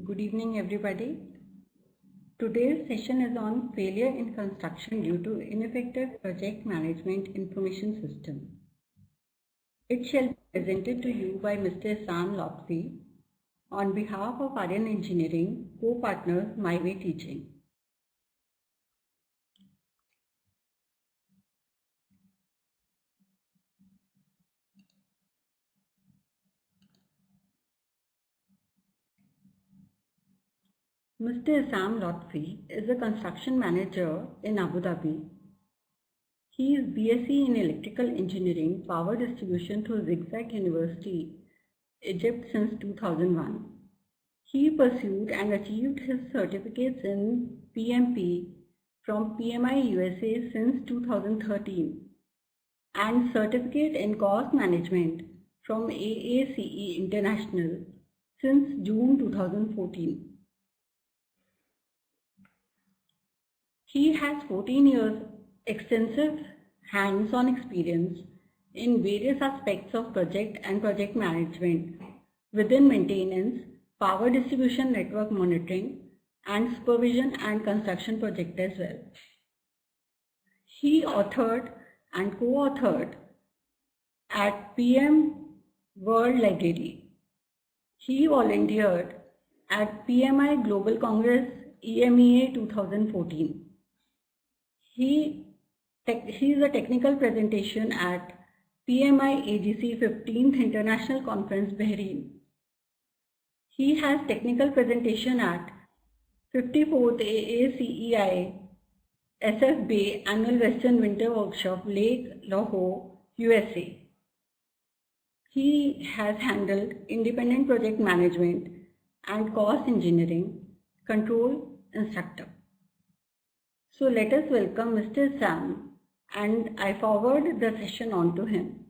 Good evening, everybody. Today's session is on failure in construction due to ineffective project management information system. It shall be presented to you by Mr. Essam Lotffi on behalf of Aryan Engineering, co-partners My Way Teaching. Mr. Essam Lotffi is a construction manager in Abu Dhabi. He is BSc in Electrical Engineering, Power Distribution through Zigzag University, Egypt since 2001. He pursued and achieved his certificates in PMP from PMI USA since 2013 and certificate in cost management from AACE International since June 2014. He has 14 years extensive hands-on experience in various aspects of project and project management within maintenance, power distribution network monitoring, and supervision and construction project as well. He authored and co-authored at PM World Library. He volunteered at PMI Global Congress EMEA 2014. He is a technical presentation at PMI AGC 15th International Conference, Bahrain. He has technical presentation at 54th AACEI SF Bay Annual Western Winter Workshop, Lake Lahore, USA. He has handled independent project management and cost engineering control instructor. So let us welcome Mr. Sam, and I forward the session on to him.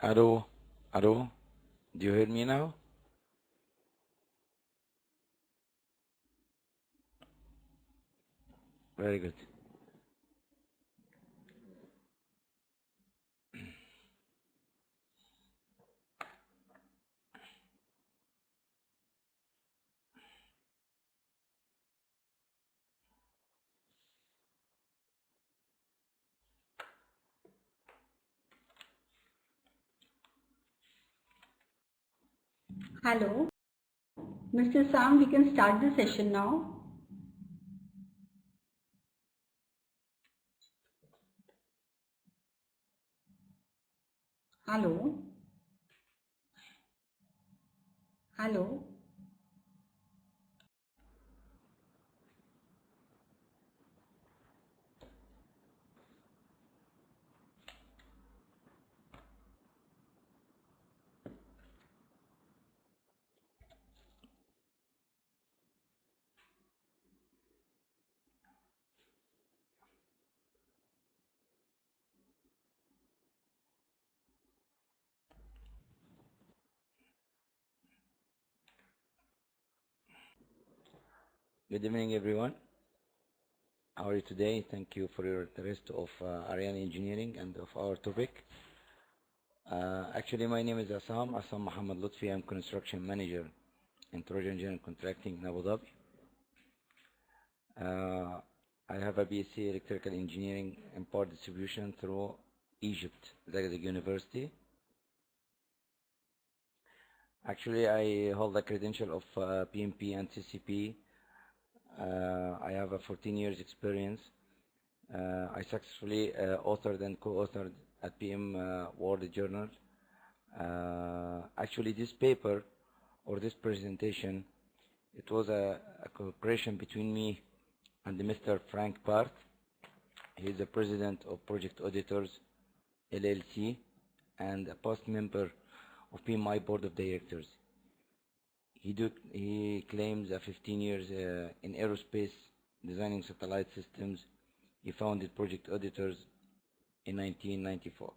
Hello, do you hear me now? Very good. Hello, Mr. Sam, we can start the session now. Hello. Hello. Good evening, everyone. How are you today? Thank you for your interest of Aryan Engineering and of our topic. Actually, my name is Essam Muhammad Lotffi. I'm Construction Manager in Trojan General Contracting in Abu Dhabi. I have a BSc Electrical Engineering and Power Distribution through Egypt, Zagazig University. Actually, I hold a credential of PMP and CCP. I have a 14 years experience. I successfully authored and co-authored at PM World Journal. Actually, this paper or this presentation It was a cooperation between me and Mr. Frank Barth. He is the president of Project Auditors LLC and a past member of PMI Board of Directors. He claims 15 years in aerospace, designing satellite systems. He founded Project Auditors in 1994.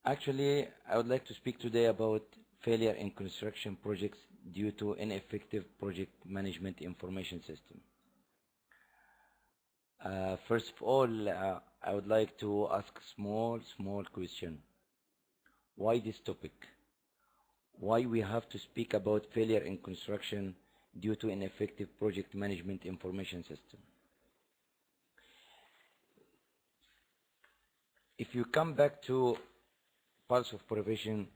Actually, I would like to speak today about failure in construction projects due to ineffective project management information system. First of all, I would like to ask small question. Why this topic? Why we have to speak about failure in construction due to ineffective project management information system? If you come back to Pulse of Profession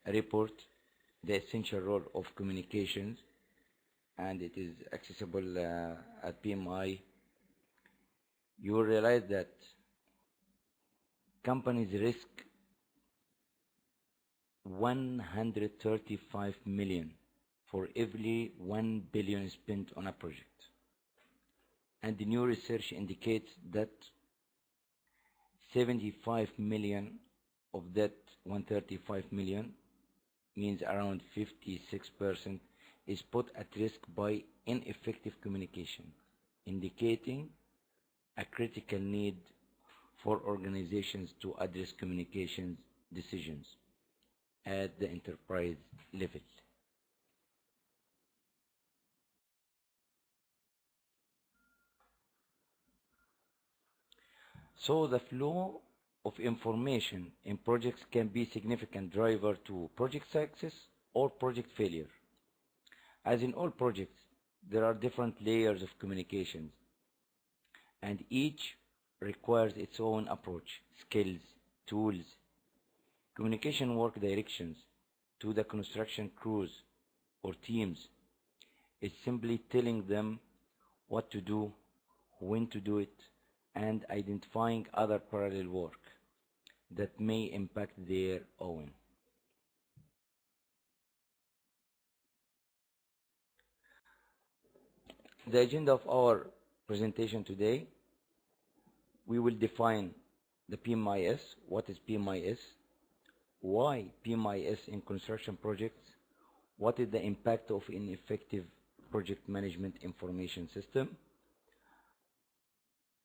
report, the essential role of communications, and it is accessible at PMI, you will realize that companies risk 135 million for every 1 billion spent on a project. And the new research indicates that 75 million of that 135 million, means around 56%, is put at risk by ineffective communication, indicating a critical need for organizations to address communications decisions at the enterprise level. So the flow of information in projects can be a significant driver to project success or project failure. As in all projects, there are different layers of communications, and each requires its own approach, skills, tools. Communication work directions to the construction crews or teams is simply telling them what to do, when to do it, and identifying other parallel work that may impact their own. The agenda of our presentation today, we will define the PMIS, what is PMIS, why PMIS in construction projects, what is the impact of ineffective project management information system,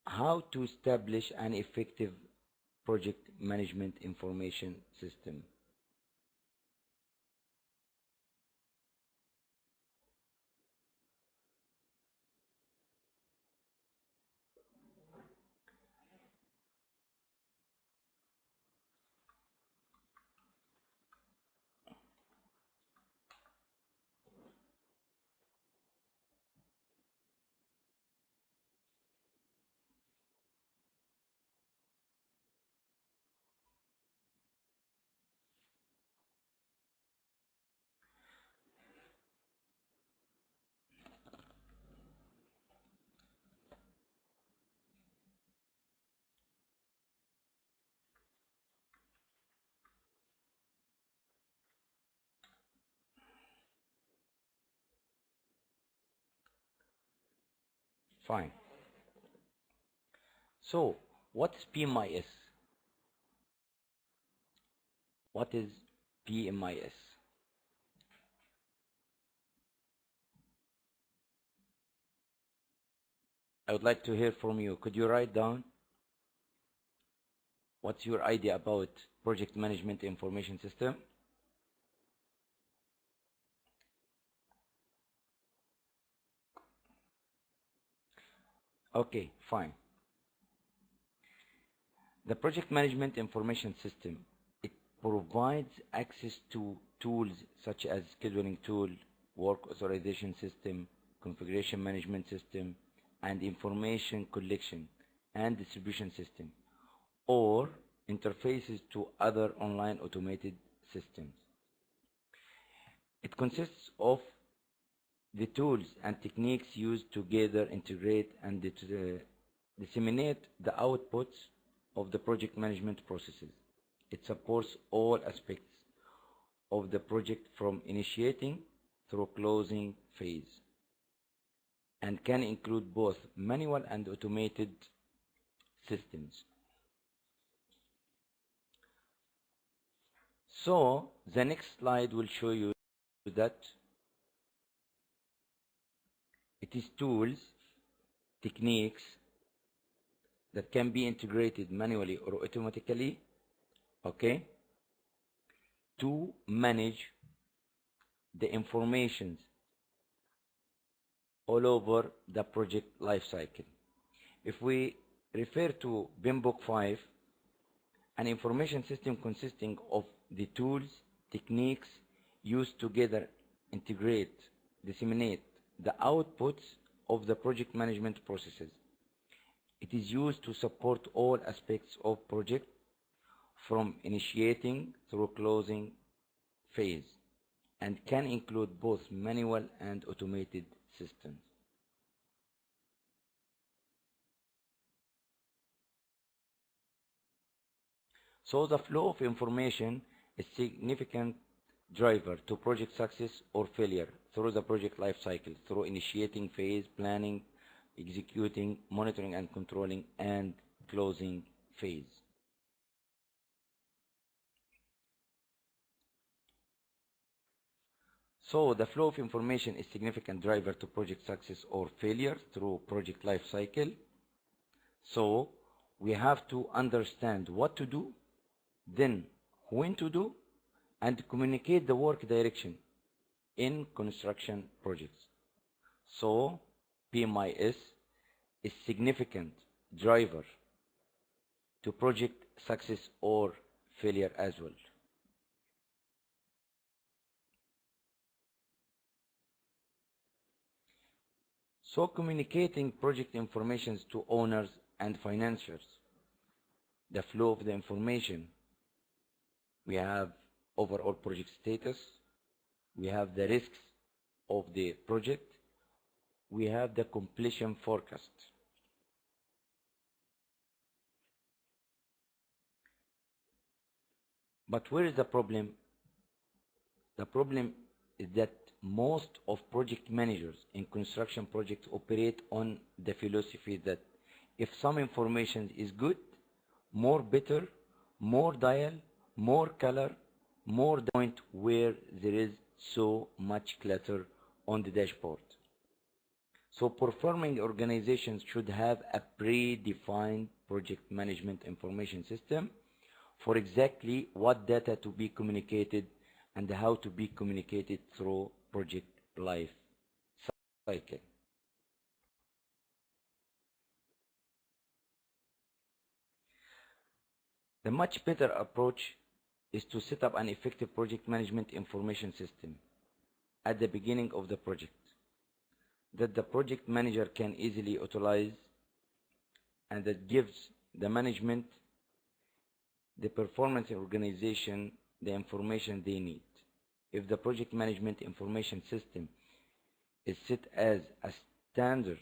how to establish an effective project management information system. Fine. So, what is PMIS? What is PMIS? I would like to hear from you. Could you write down what's your idea about project management information system? Okay, fine. The project management information system, it provides access to tools such as scheduling tool, work authorization system, configuration management system, and information collection and distribution system, or interfaces to other online automated systems. It consists of the tools and techniques used to gather, integrate, and disseminate the outputs of the project management processes. It supports all aspects of the project from initiating through closing phase, and can include both manual and automated systems. So the next slide will show you that it is tools, techniques that can be integrated manually or automatically, okay, to manage the information all over the project life cycle. If we refer to BIM Book 5, an information system consisting of the tools, techniques used together integrate, disseminate the outputs of the project management processes. It is used to support all aspects of project from initiating through closing phase, and can include both manual and automated systems. So the flow of information is a significant driver to project success or failure through the project life cycle, through initiating phase, planning, executing, monitoring and controlling, and closing phase. So the flow of information is a significant driver to project success or failure through project life cycle. So we have to understand what to do, then when to do, and communicate the work direction in construction projects. So PMIS is significant driver to project success or failure as well. So communicating project information to owners and financiers, the flow of the information. We have overall project status, we have the risks of the project, we have the completion forecast. But where is the problem? The problem is that most of project managers in construction projects operate on the philosophy that if some information is good, more better, more dial, more color, more the point where there is so much clutter on the dashboard. So performing organizations should have a predefined project management information system for exactly what data to be communicated and how to be communicated through project life cycle. The much better approach is to set up an effective project management information system at the beginning of the project that the project manager can easily utilize, and that gives the management, the performance organization, the information they need. If the project management information system is set as a standard,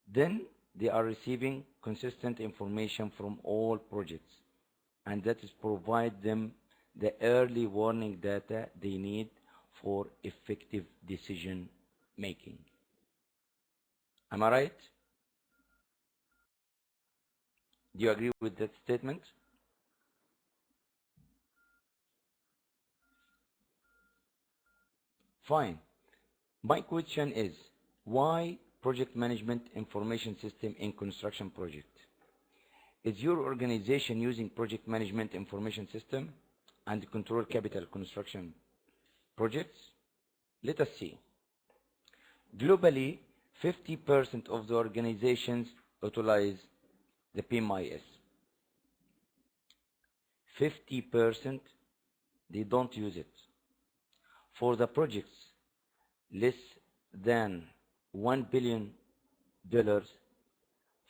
then they are receiving consistent information from all projects, and that is provide them the early warning data they need for effective decision making. Am I right? Do you agree with that statement? Fine. My question is, why project management information system in construction project? Is your organization using project management information system and control capital construction projects? Let us see. Globally, 50% of the organizations utilize the PMIS. 50% they don't use it. For the projects less than $1 billion,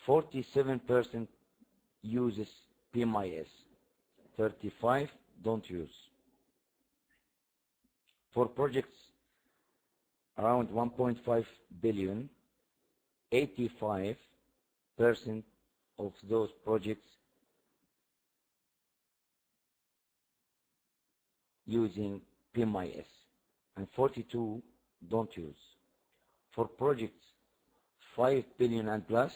47% uses PMIS, 35% don't use. For projects around 1.5 billion, 85% of those projects using PMIS, and 42 don't use. For projects 5 billion and plus,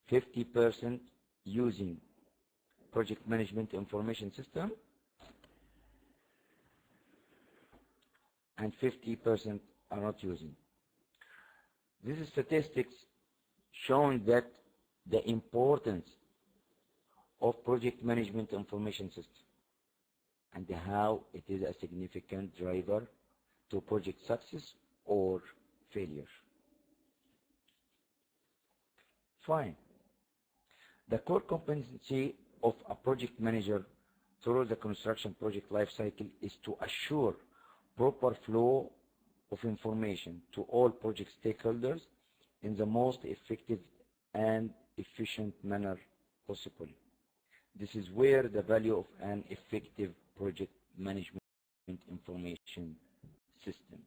50% using project management information system, and 50% are not using. This is statistics showing that the importance of project management information system and how it is a significant driver to project success or failure. Fine. The core competency of a project manager through the construction project lifecycle is to assure proper flow of information to all project stakeholders in the most effective and efficient manner possible. This is where the value of an effective project management information system.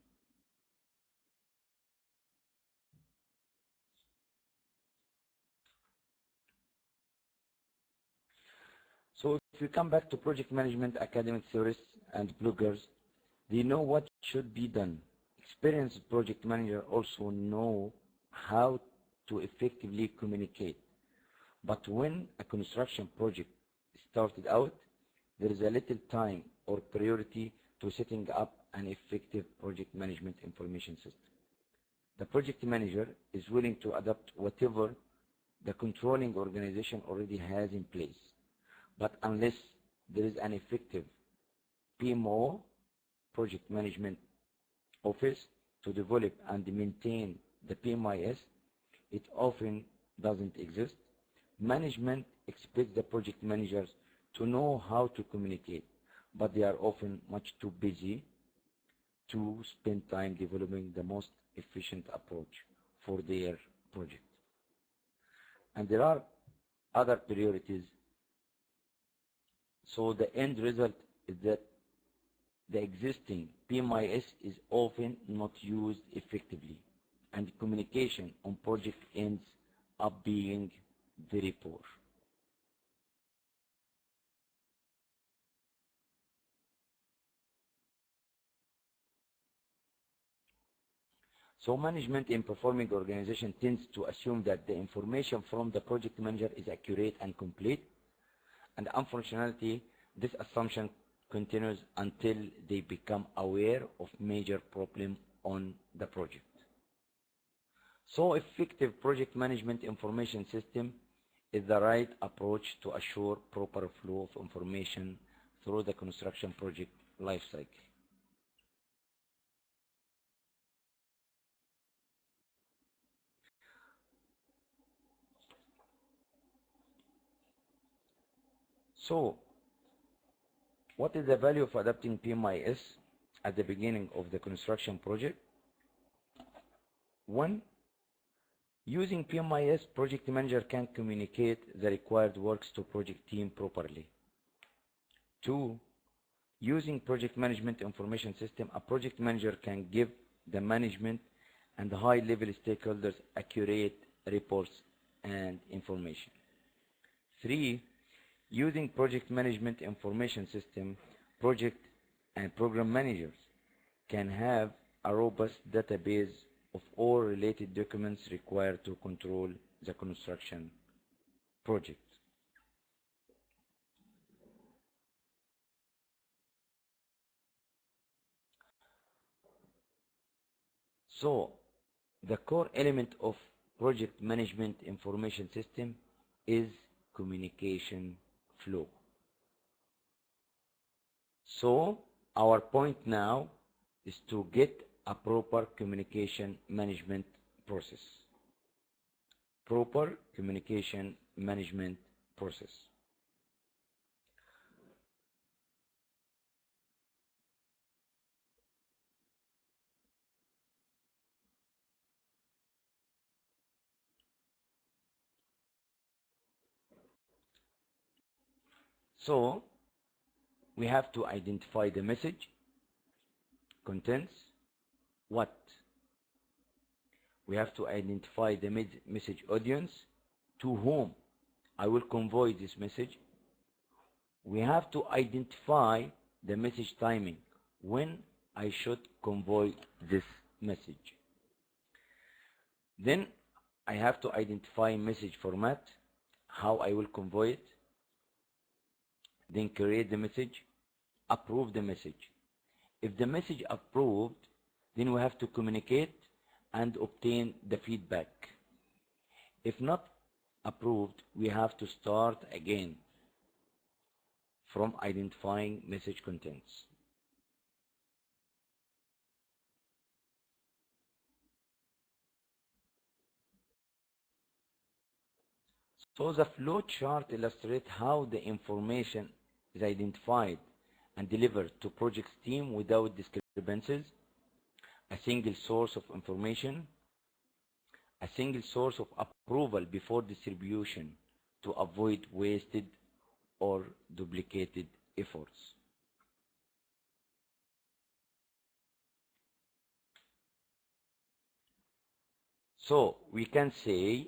So if we come back to project management academic theorists and bloggers, they know what should be done. Experienced project managers also know how to effectively communicate. But when a construction project started out, there is a little time or priority to setting up an effective project management information system. The project manager is willing to adopt whatever the controlling organization already has in place. But unless there is an effective PMO, project management office, to develop and maintain the PMIS, it often doesn't exist. Management expects the project managers to know how to communicate, but they are often much too busy to spend time developing the most efficient approach for their project. And there are other priorities. So the end result is that the existing PMIS is often not used effectively, and communication on project ends up being very poor. So management in performing organization tends to assume that the information from the project manager is accurate and complete, and unfortunately, this assumption continues until they become aware of major problem on the project. So effective project management information system is the right approach to assure proper flow of information through the construction project lifecycle. So, what is the value of adopting PMIS at the beginning of the construction project? 1. Using PMIS, project manager can communicate the required works to project team properly. 2. Using project management information system, a project manager can give the management and the high-level stakeholders accurate reports and information. 3. Using project management information system, project and program managers can have a robust database of all related documents required to control the construction project. So, the core element of project management information system is communication flow. So, our point now is to get a proper communication management process. Proper communication management process. So, we have to identify the message, contents, what. We have to identify the message audience, to whom I will convey this message, we have to identify the message timing, when I should convey this message. Then I have to identify message format, how I will convey it, then create the message, approve the message. If the message approved, then we have to communicate and obtain the feedback. If not approved, we have to start again from identifying message contents. So the flow chart illustrates how the information is identified and delivered to project team without discrepancies, a single source of information, a single source of approval before distribution to avoid wasted or duplicated efforts. So we can say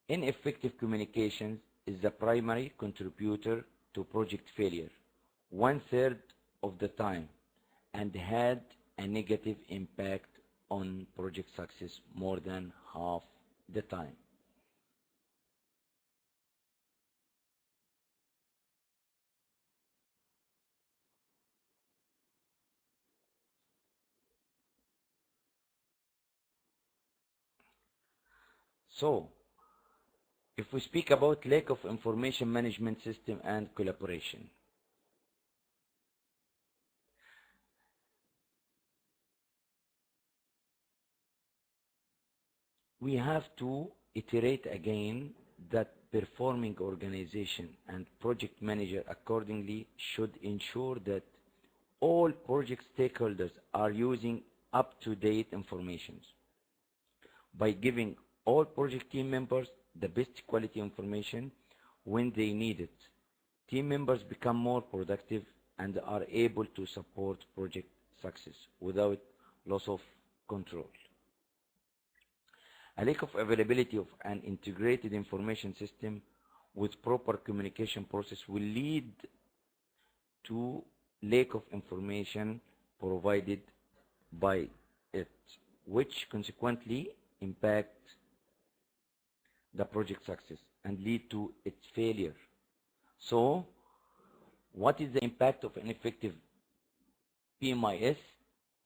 ineffective communications is the primary contributor to project failure 1/3 of the time and had a negative impact on project success more than half the time. So if we speak about lack of information management system and collaboration, we have to iterate again that performing organization and project manager accordingly should ensure that all project stakeholders are using up-to-date information by giving all project team members the best quality information when they need it. Team members become more productive and are able to support project success without loss of control. A lack of availability of an integrated information system with proper communication process will lead to lack of information provided by it, which consequently impact the project success and lead to its failure. So, what is the impact of an effective PMIS?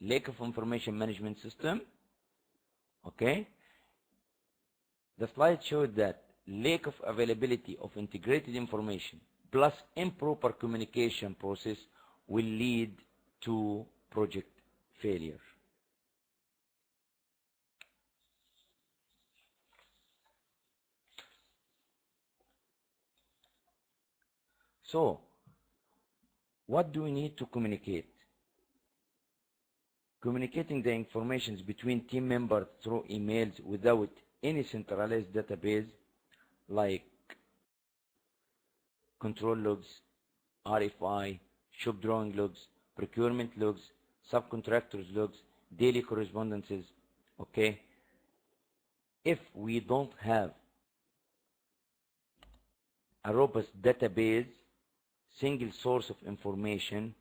Lack of information management system. Okay. The slide showed that lack of availability of integrated information plus improper communication process will lead to project failure. So, what do we need to communicate? Communicating the information between team members through emails without any centralized database like control logs, RFI, shop drawing logs, procurement logs, subcontractors logs, daily correspondences. Okay, if we don't have a robust database, single source of information,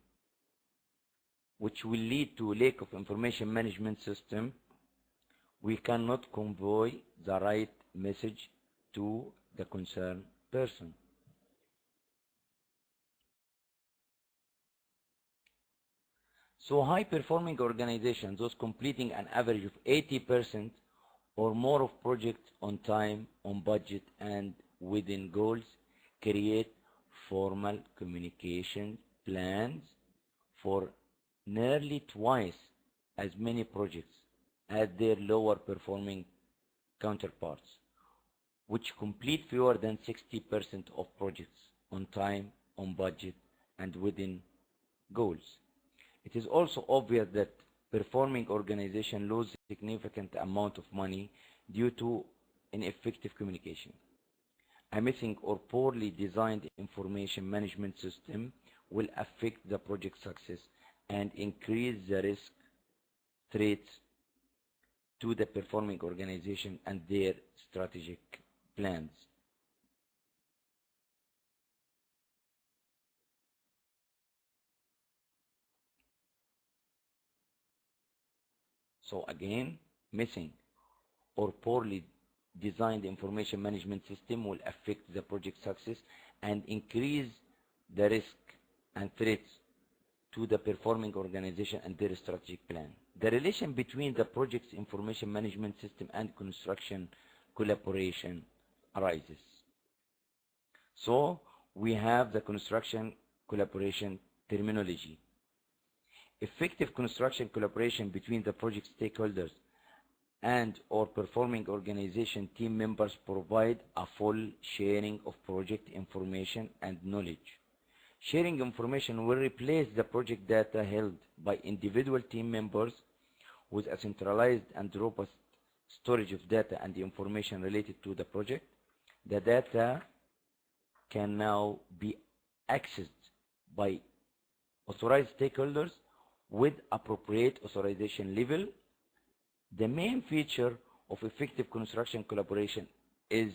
which will lead to a lack of information management system, we cannot convey the right message to the concerned person. So high-performing organizations, those completing an average of 80% or more of projects on time, on budget, and within goals, create formal communication plans for nearly twice as many projects as their lower performing counterparts, which complete fewer than 60% of projects on time, on budget, and within goals. It is also obvious that performing organizations lose significant amount of money due to ineffective communication. A missing or poorly designed information management system will affect the project success and increase the risk threats to the performing organization and their strategic plans. So again, missing or poorly designed information management system will affect the project success and increase the risk and threats to the performing organization and their strategic plan. The relation between the project's information management system and construction collaboration arises. So we have the construction collaboration terminology. Effective construction collaboration between the project stakeholders and or performing organization team members provide a full sharing of project information and knowledge. Sharing information will replace the project data held by individual team members with a centralized and robust storage of data and information related to the project. The data can now be accessed by authorized stakeholders with appropriate authorization level. The main feature of effective construction collaboration is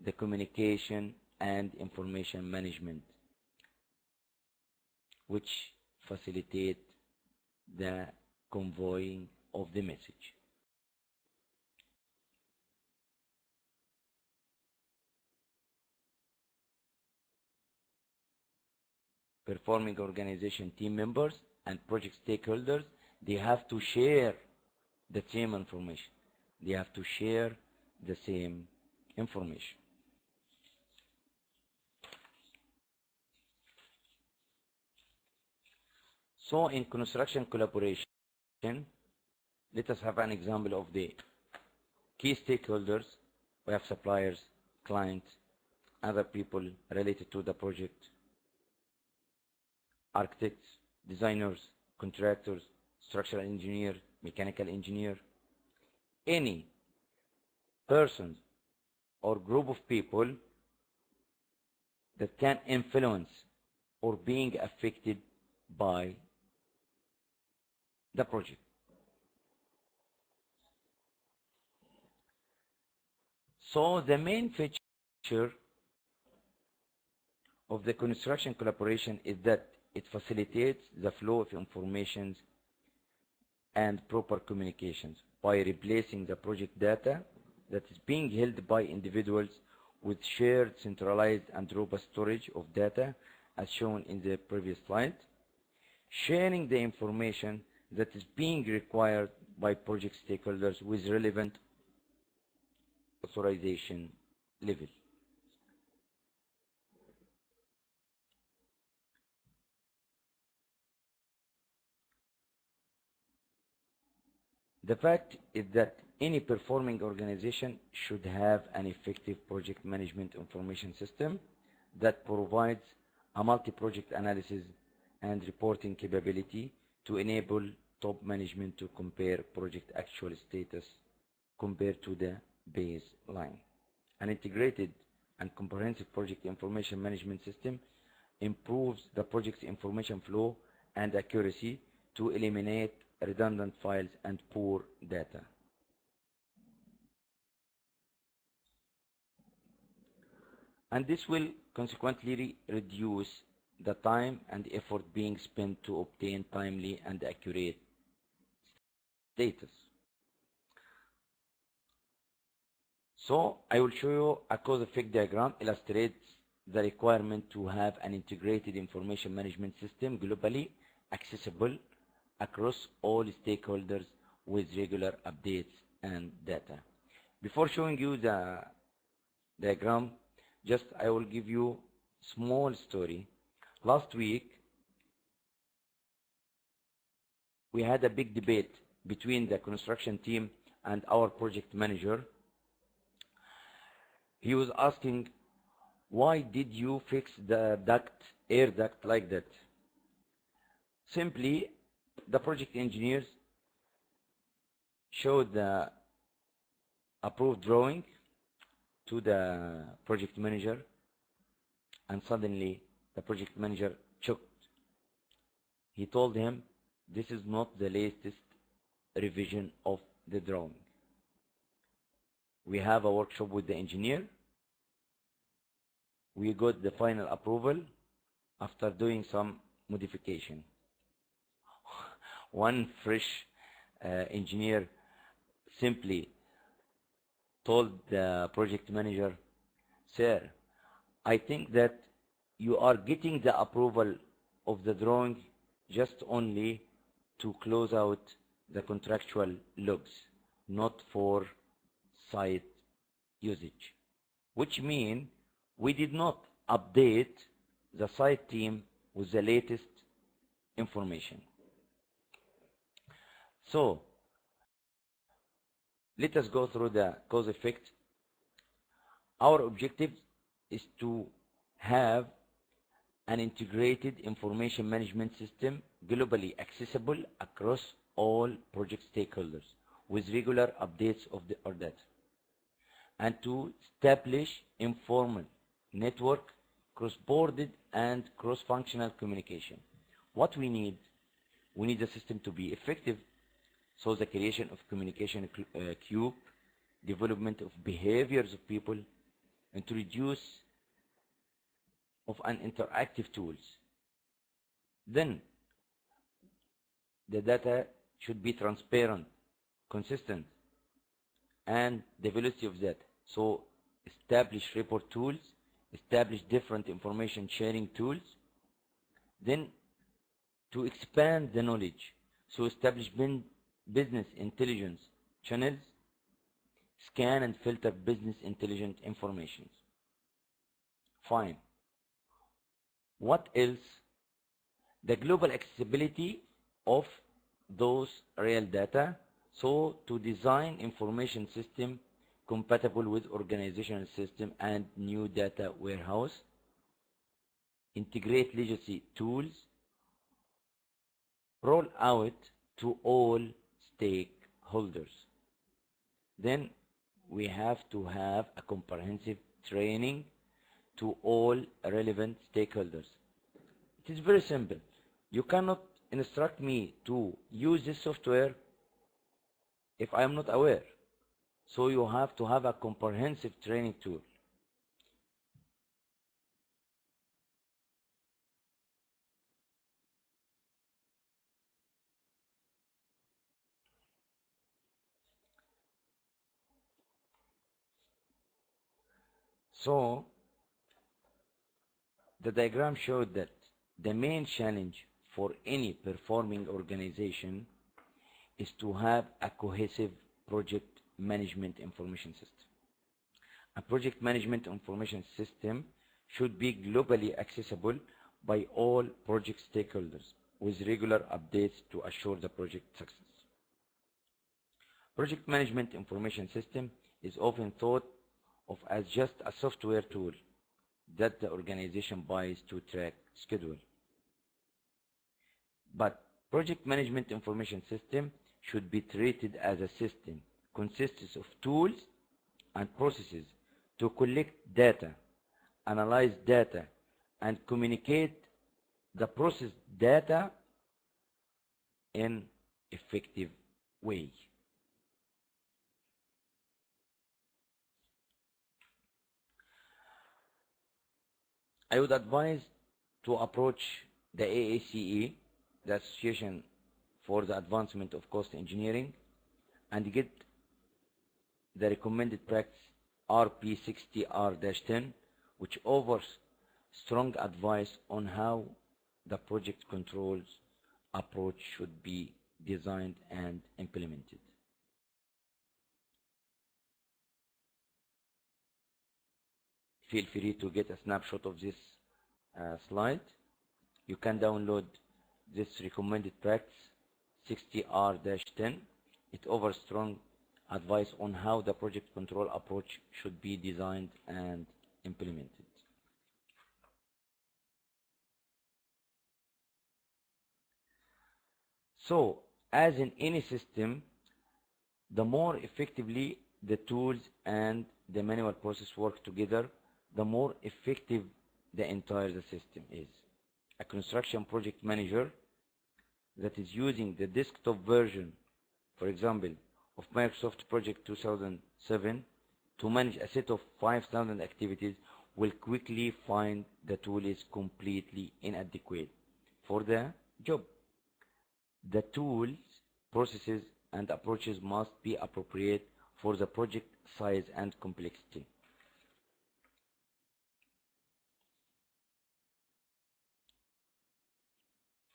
the communication and information management, which facilitate the conveying of the message. Performing organization team members and project stakeholders, they have to share the same information. They have to share the same information. So in construction collaboration, let us have an example of the key stakeholders. We have suppliers, clients, other people related to the project, architects, designers, contractors, structural engineer, mechanical engineer, any person or group of people that can influence or being affected by the project. So the main feature of the construction collaboration is that it facilitates the flow of information and proper communications by replacing the project data that is being held by individuals with shared, centralized, and robust storage of data as shown in the previous slide, sharing the information that is being required by project stakeholders with relevant authorization level. The fact is that any performing organization should have an effective project management information system that provides a multi-project analysis and reporting capability to enable top management to compare project actual status compared to the baseline. An integrated and comprehensive project information management system improves the project's information flow and accuracy to eliminate redundant files and poor data. And this will consequently reduce the time and effort being spent to obtain timely and accurate status. So I will show you a cause-effect diagram illustrates the requirement to have an integrated information management system globally accessible across all stakeholders with regular updates and data. Before showing you the diagram, just I will give you a small story. Last week, we had a big debate between the construction team and our project manager. He was asking, why did you fix the air duct like that? Simply, the project engineers showed the approved drawing to the project manager, and suddenly the project manager choked. He told him, this is not the latest revision of the drawing. We have a workshop with the engineer. We got the final approval after doing some modification. One fresh engineer simply told the project manager, "Sir, I think that you are getting the approval of the drawing just only to close out the contractual logs, not for site usage," which means we did not update the site team with the latest information. So let us go through the cause effect. Our objective is to have an integrated information management system globally accessible across all project stakeholders with regular updates of our data, and to establish informal network, cross-border and cross-functional communication. What we need the system to be effective, so the creation of communication cube, development of behaviors of people, introduce of an interactive tools. Then the data should be transparent, consistent, and the velocity of that. So establish report tools, establish different information sharing tools. Then to expand the knowledge, so establish business intelligence channels, scan and filter business intelligent informations. Fine. What else? The global accessibility of those real data, so to design information system compatible with organizational system and new data warehouse, integrate legacy tools, roll out to all stakeholders. Then we have to have a comprehensive training to all relevant stakeholders. It is very simple. You cannot instruct me to use this software if I am not aware. So you have to have a comprehensive training tool. So the diagram showed that the main challenge for any performing organization is to have a cohesive project management information system. A project management information system should be globally accessible by all project stakeholders with regular updates to assure the project success. Project management information system is often thought of as just a software tool that the organization buys to track schedule. But project management information system should be treated as a system consists of tools and processes to collect data, analyze data, and communicate the processed data in effective way. I would advise to approach the AACE, the Association for the Advancement of Cost Engineering, and get the recommended practice RP60R-10, which offers strong advice on how the project controls approach should be designed and implemented. Feel free to get a snapshot of this slide. You can download this recommended practice 60R-10. It offers strong advice on how the project control approach should be designed and implemented. So, as in any system, the more effectively the tools and the manual process work together, the more effective the entire system is. A construction project manager that is using the desktop version, for example, of Microsoft Project 2007 to manage a set of 5,000 activities will quickly find the tool is completely inadequate for the job. The tools, processes, and approaches must be appropriate for the project size and complexity.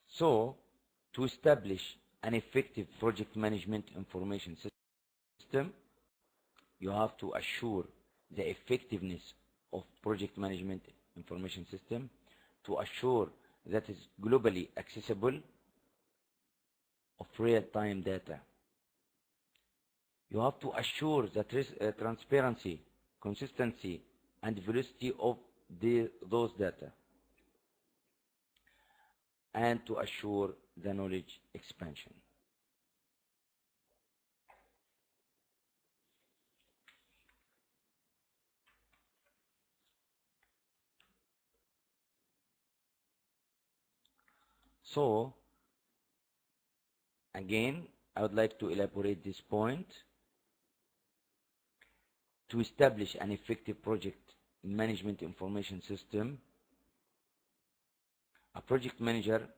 So, to establish an effective project management information system, you have to assure the effectiveness of project management information system, to assure that it's globally accessible of real-time data. You have to assure that transparency, consistency, and velocity of those data, and to assure the knowledge expansion. So, again, I would like to elaborate this point. To establish an effective project management information system, a project manager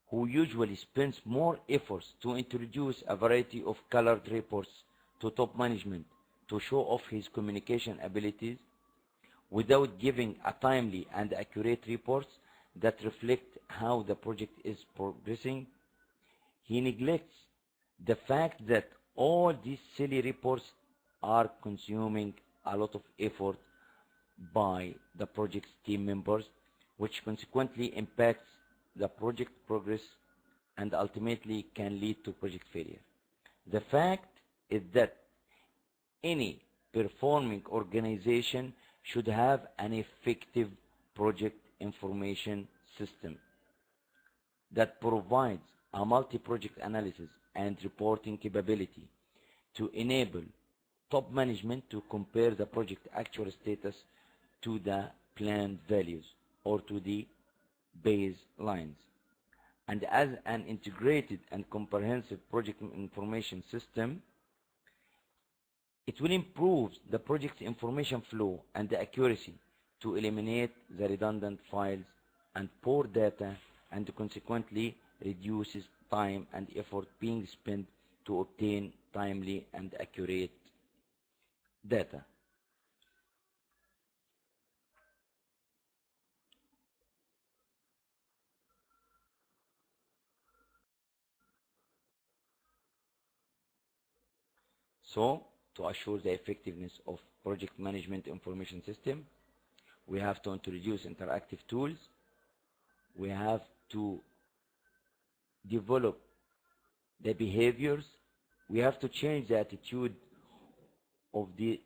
who usually spends more efforts to introduce a variety of colored reports to top management to show off his communication abilities without giving a timely and accurate reports that reflect how the project is progressing, he neglects the fact that all these silly reports are consuming a lot of effort by the project's team members, which consequently impacts the project progress and ultimately can lead to project failure. The fact is that any performing organization should have an effective project information system that provides a multi-project analysis and reporting capability to enable top management to compare the project actual status to the planned values or to the baselines. And as an integrated and comprehensive project information system, it will improve the project's information flow and the accuracy to eliminate the redundant files and poor data, and consequently reduces time and effort being spent to obtain timely and accurate data. So, to assure the effectiveness of project management information system, we have to introduce interactive tools. We have to develop the behaviors. We have to change the attitude of the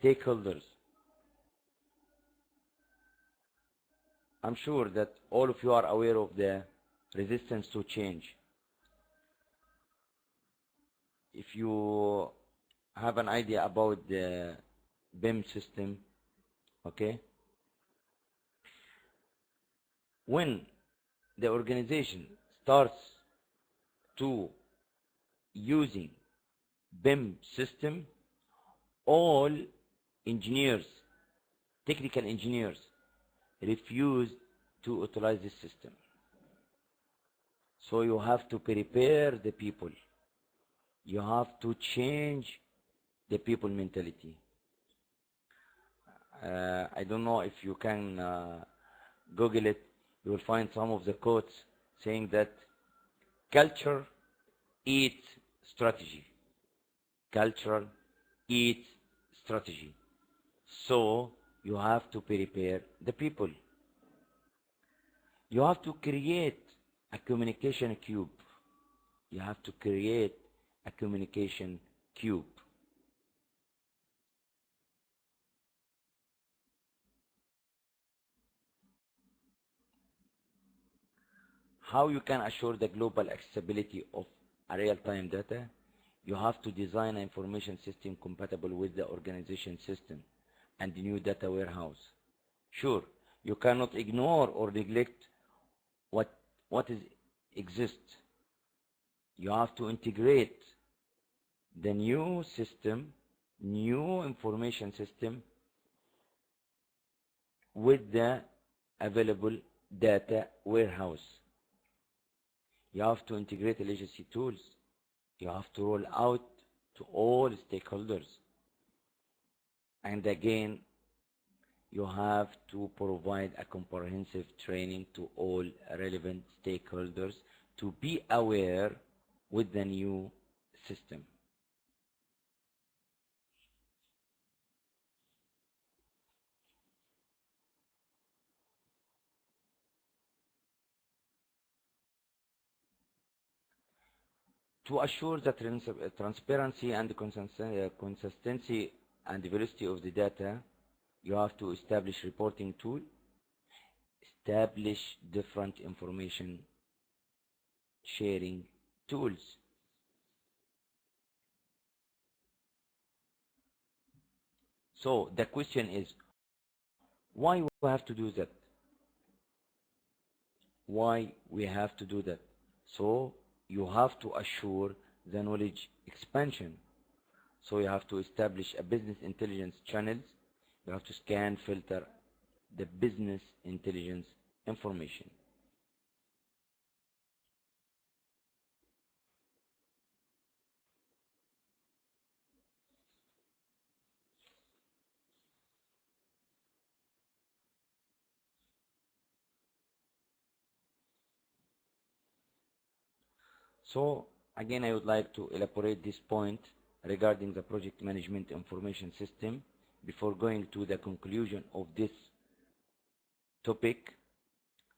stakeholders. I'm sure that all of you are aware of the resistance to change. If you have an idea about the BIM system, okay, when the organization starts to using BIM system, all engineers, technical engineers, refuse to utilize this system. So you have to prepare the people. You have to change the people mentality. I don't know if you can Google it. You will find some of the quotes saying that culture eats strategy. Culture eats strategy. So you have to prepare the people. You have to create a communication cube. You have to create a communication cube. How you can assure the global accessibility of a real-time data? You have to design an information system compatible with the organization system and the new data warehouse. Sure, you cannot ignore or neglect what exists. You have to integrate the new system, new information system with the available data warehouse. You have to integrate legacy tools. You have to roll out to all stakeholders. And again, you have to provide a comprehensive training to all relevant stakeholders to be aware with the new system. To assure the transparency and consistency and velocity of the data, you have to establish reporting tool, establish different information sharing tools. So the question is, why we have to do that? Why we have to do that? So you have to assure the knowledge expansion. So you have to establish a business intelligence channels. You have to scan, filter the business intelligence information. So again, I would like to elaborate this point regarding the project management information system before going to the conclusion of this topic.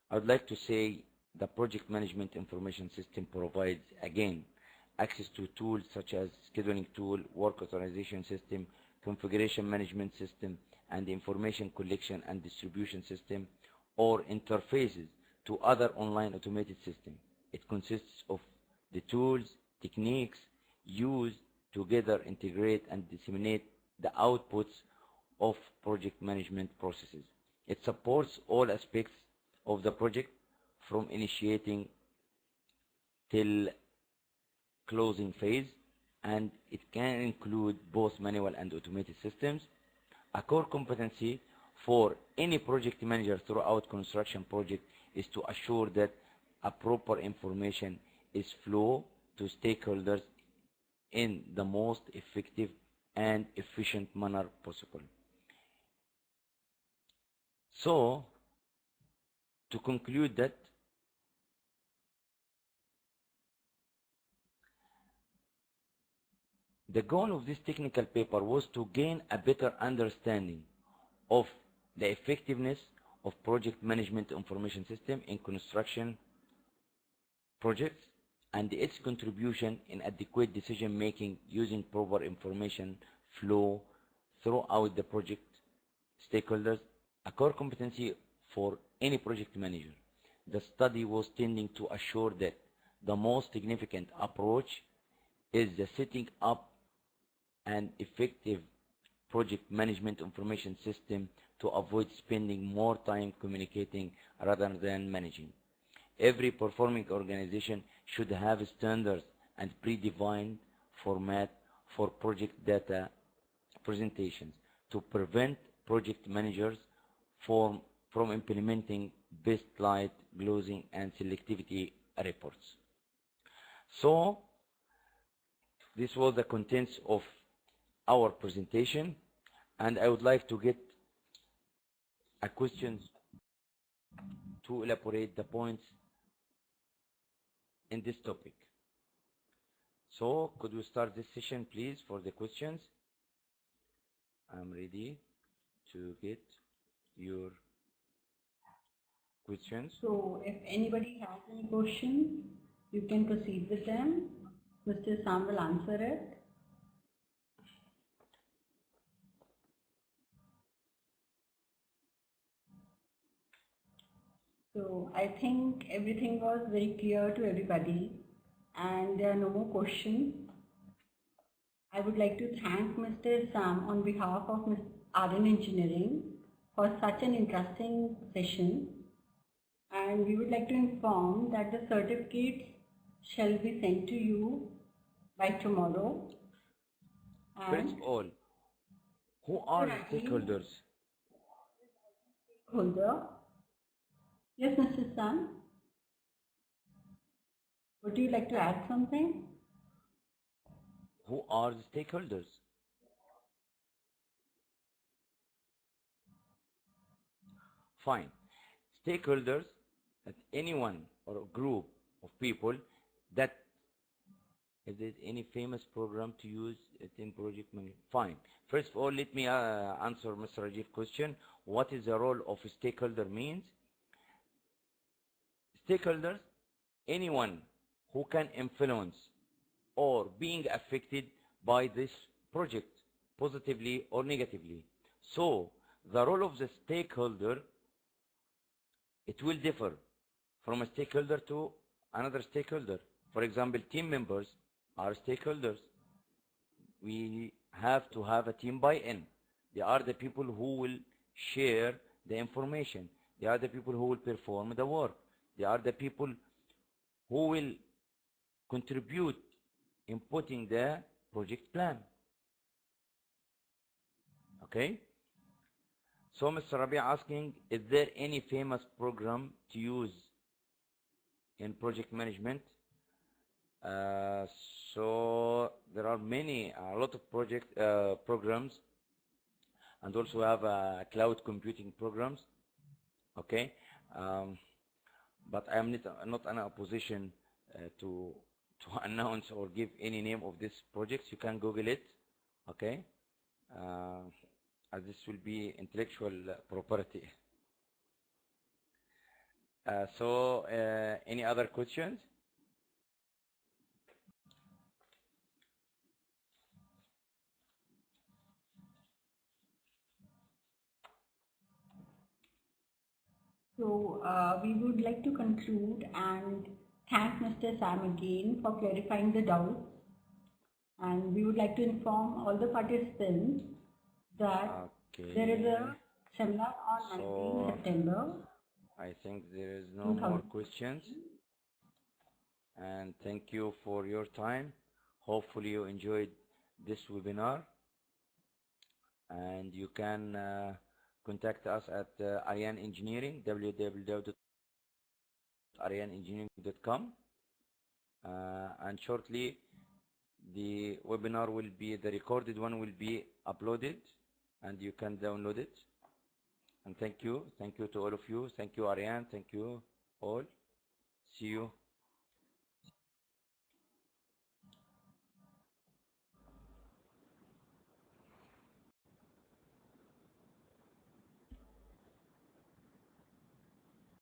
I would like to say the project management information system provides, again, access to tools such as scheduling tool, work authorization system, configuration management system, and information collection and distribution system, or interfaces to other online automated systems. It consists of the tools, techniques used together integrate and disseminate the outputs of project management processes. It supports all aspects of the project from initiating till closing phase, and it can include both manual and automated systems. A core competency for any project manager throughout construction project is to assure that a proper information is flow to stakeholders in the most effective and efficient manner possible. So, to conclude that, the goal of this technical paper was to gain a better understanding of the effectiveness of project management information system in construction projects and its contribution in adequate decision making using proper information flow throughout the project stakeholders, a core competency for any project manager. The study was tending to assure that the most significant approach is the setting up an effective project management information system to avoid spending more time communicating rather than managing. Every performing organization should have standards and predefined format for project data presentations to prevent project managers from implementing best light, glosing, and selectivity reports. So, this was the contents of our presentation, and I would like to get a question to elaborate the points in this topic. So, could we start this session, please, for the questions? I'm ready to get your questions. So, if anybody has any questions, you can proceed with them. Mr. Essam will answer it. So, I think everything was very clear to everybody and there are no more questions. I would like to thank Mr. Essam on behalf of Aryan Engineering for such an interesting session, and we would like to inform that the certificates shall be sent to you by tomorrow. First of all, who are the stakeholders? Stakeholder. Yes, Mr. Essam. Would you like to add something? who are the stakeholders? Fine. Stakeholders, that anyone or a group of people that, is there any famous program to use it in project management? Fine. First of all, let me answer Mr. Rajiv's question. What is the role of a stakeholder means? Stakeholders, anyone who can influence or being affected by this project, positively or negatively. So, the role of the stakeholder, it will differ from a stakeholder to another stakeholder. For example, team members are stakeholders. We have to have a team buy-in. They are the people who will share the information. They are the people who will perform the work. They are the people who will contribute in putting the project plan. Okay? So Mr. Rabi asking, is there any famous program to use in project management? So there are a lot of programs, and also have cloud computing programs. Okay, but I am not in a position to announce or give any name of this project. You can Google it. Okay, as this will be intellectual property. So any other questions? So we would like to conclude and thank Mr. Sam again for clarifying the doubts. And we would like to inform all the participants that there is a seminar on 19th September. I think there is no more questions. And thank you for your time. Hopefully you enjoyed this webinar. And you can contact us at Aryan Engineering, www.aryan-engineering.com. And shortly, the webinar will be, the recorded one will be uploaded, and you can download it. And thank you to all of you. Thank you, Aryan. Thank you all. See you.